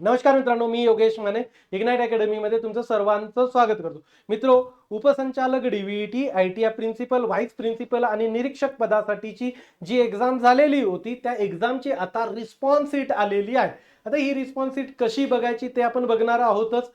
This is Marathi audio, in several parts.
नमस्कार मित्रांनो, मी योगेश माने इग्नाइट अकॅडमी मध्ये तुमचं सर्वांचं स्वागत करतो. मित्रो, उपसंचालक डीव्हीटी, आयटीआय प्रिन्सिपल, व्हाईस प्रिन्सिपल आणि निरीक्षक पदासाठीची जी एक्झाम झालेली होती त्या एक्झामची आता रिस्पॉन्स शीट आलेली आहे. आता ही रिस्पॉन्स शीट कशी बघायची ते आपण बघणार आहोतच.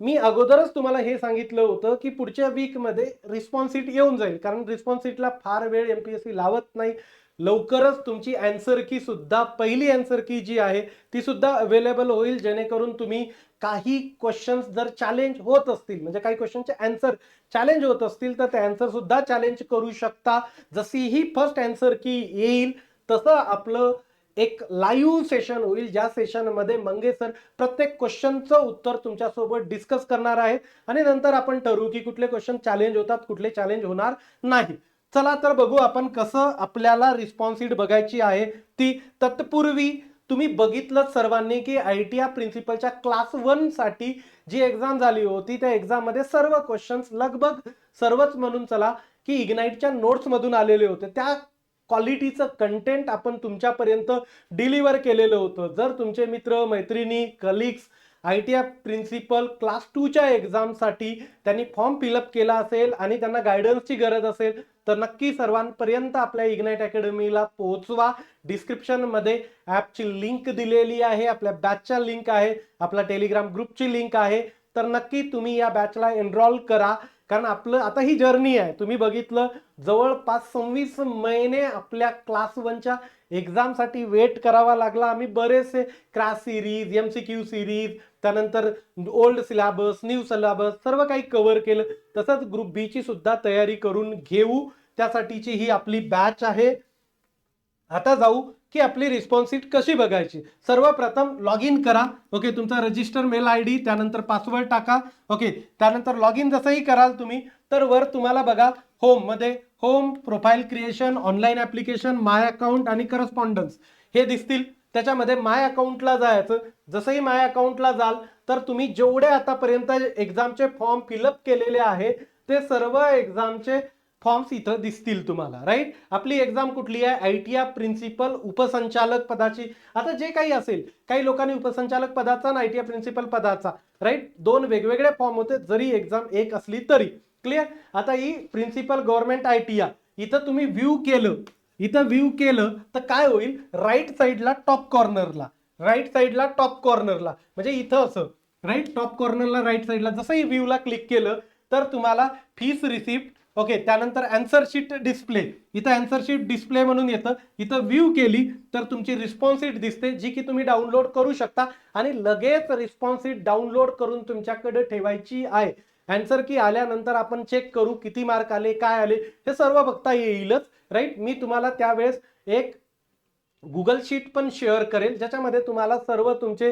मी अगोदरच तुम्हाला हे सांगितलं होतं की पुढच्या वीक मध्ये रिस्पॉन्स शीट येऊन जाईल, कारण रिस्पॉन्स शीटला फार वेळ एमपीएससी लावत नाही. लवकरच तुमची आन्सर की सुद्धा, पहिली आन्सर की जी आहे ती सुद्धा अवेलेबल होईल, जेणेकरून तुम्ही काही क्वेश्चन्स जर चॅलेंज होत असतील, म्हणजे काही क्वेश्चनचे आन्सर चॅलेंज होत असतील तर ते आन्सर सुद्धा चॅलेंज करू शकता. जशी ही फर्स्ट आन्सर की येईल तसं आपलं एक लाईव्ह सेशन होईल, ज्या सेशनमध्ये मंगे सर प्रत्येक क्वेश्चनचं उत्तर तुमच्यासोबत डिस्कस करणार आहेत आणि नंतर आपण ठरवू की कुठले क्वेश्चन चॅलेंज होतात, कुठले चॅलेंज होणार नाही. चला तर बघू आपण कसं आपल्याला रिस्पॉन्स शीट बघायची आहे ती. तत्पूर्वी तुम्ही बघितलं सर्वांनी की आयटीआय प्रिन्सिपलच्या क्लास 1 साठी जी एक्झाम झाली होती त्या एक्झाम मध्ये सर्व क्वेश्चन्स लगभग सर्वच म्हणून चला की इग्नाइटच्या नोट्स मधून आलेले होते. त्या क्वालिटीचं कंटेंट आपण तुमच्यापर्यंत डिलिव्हर केलेलं होतं. जर तुमचे मित्र मैत्रिणी कलिग्स आयटीआय प्रिन्सिपल क्लास 2 च्या एक्झामसाठी त्यांनी फॉर्म फिलअप केला असेल आणि त्यांना गायडन्सची गरज असेल तर नक्की सर्वांपर्यंत आपल्या इग्नाइट अकॅडमीला पोहोचवा. डिस्क्रिप्शन मध्ये ॲपची लिंक दिलेली आहे, आपल्या बॅचच्या लिंक आहे, आपला टेलिग्राम ग्रुपची लिंक आहे. तर नक्की तुम्ही या बॅचला एनरोल करा, कारण आपलं आता ही जर्नी आहे. तुम्ही बघितलं जवळपास 26 महिने आपल्या क्लास 1च्या एक्झामसाठी वेट करावा लागला. आम्ही बरेचसे क्रॅश सिरीज, एमसीक्यू सिरीज, त्यानंतर ओल्ड सिलेबस, न्यू सिलेबस सर्व काही कव्हर केलं. तसंच ग्रुप बी ची सुद्धा तयारी करून घेऊ, त्यासाठीची ही आपली बॅच आहे. आता जाऊ की आपली रिस्पॉन्स शीट कशी बघायची. सर्वप्रथम लॉग इन करा. ओके, तुमचा रजिस्टर मेल आय डी, त्यानंतर पासवर्ड टाका. ओके, त्यानंतर लॉग इन जसंही कराल तुम्ही तर वर तुम्हाला बघा होम मध्ये home, profile creation, online application, my account आणि करस्पॉन्डन्स हे दिसतील. त्याच्यामध्ये माय अकाउंटला जायचं. जसंही माय अकाउंटला जाल तर तुम्ही जेवढे आतापर्यंत एक्झामचे फॉर्म फिलअप केलेले आहे ते सर्व एक्झामचे फॉर्म्स इथं दिसतील तुम्हाला. राईट, आपली एक्झाम कुठली आहे? आयटीआय प्रिन्सिपल उपसंचालक पदाची. आता जे काही असेल, काही लोकांनी उपसंचालक पदाचा आणि आयटीआय प्रिन्सिपल पदाचा, राईट, दोन वेगवेगळे फॉर्म होते जरी एक्झाम एक असली तरी. क्लिअर. आता ही प्रिन्सिपल गव्हर्नमेंट आयटीआय इथं तुम्ही व्ह्यू केलं, इथं व्ह्यू केलं तर काय होईल? राईट साईडला टॉप कॉर्नरला, राईट साईडला टॉप कॉर्नरला म्हणजे इथं असं राईट टॉप कॉर्नरला राईट साईडला जसंही व्ह्यूला क्लिक केलं तर तुम्हाला फीस रिसिप्ट, ओके, त्यानंतर आन्सर शीट डिस्प्ले, इथं आन्सर शीट डिस्प्ले म्हणून येतं. इथं व्ह्यू केली तर तुमची रिस्पॉन्स शीट दिसते, जी की तुम्ही डाउनलोड करू शकता आणि लगेच रिस्पॉन्स शीट डाउनलोड करून तुमच्याकडे ठेवायची आहे. आन्सर की आल्यानंतर आपण चेक करू किती मार्क आले, काय आले, हे सर्व बघता येईलच. राईट, मी तुम्हाला त्यावेळेस एक गुगल शीट पण शेअर करेल, ज्याच्यामध्ये तुम्हाला सर्व तुमचे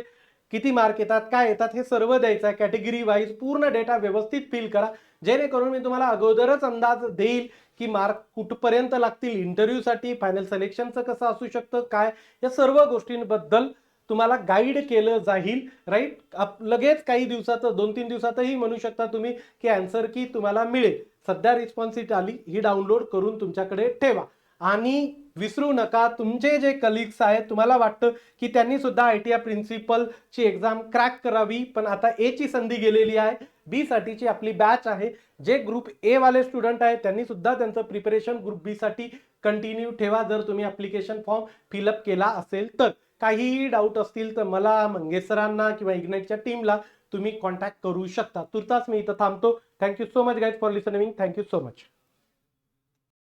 किती मार्क येतात, काय येतात हे सर्व द्यायचं आहे. कॅटेगरी वाईज पूर्ण डेटा व्यवस्थित फिल करा, जेणेकरून मी तुम्हाला अगोदरच अंदाज देईल की मार्क कुठपर्यंत लागतील इंटरव्ह्यूसाठी, फायनल सिलेक्शनचं कसं असू शकतं, काय, या सर्व गोष्टींबद्दल तुम्हाला गाईड केलं जाईल. राईट, लगेच काही दिवसात, 2-3 दिवसातही म्हणू शकता तुम्ही की आन्सर की तुम्हाला मिळेल. सध्या रिस्पॉन्स शीट आली, ही डाउनलोड करून तुमच्याकडे ठेवा. आणि विसरू नका, तुमचे जे कलिग्स आहेत, तुम्हाला वाटतं की त्यांनी सुद्धा आयटीआय प्रिन्सिपलची एक्झाम क्रॅक करावी, पण आता ए ची संधी गेलेली आहे. बी साठीची आपली बॅच आहे. जे ग्रुप ए वाले स्टुडंट आहेत त्यांनी सुद्धा त्यांचं प्रिपरेशन ग्रुप बी साठी कंटिन्यू ठेवा, जर तुम्ही ऍप्लिकेशन फॉर्म फिलअप केला असेल तर. काहीही डाऊट असतील तर मला, मंगे सरांना किंवा इग्नाइटच्या टीमला तुम्ही कॉन्टॅक्ट करू शकता. तुर्तास मी इथं थांबतो. Thank you so much guys for listening. Thank you so much.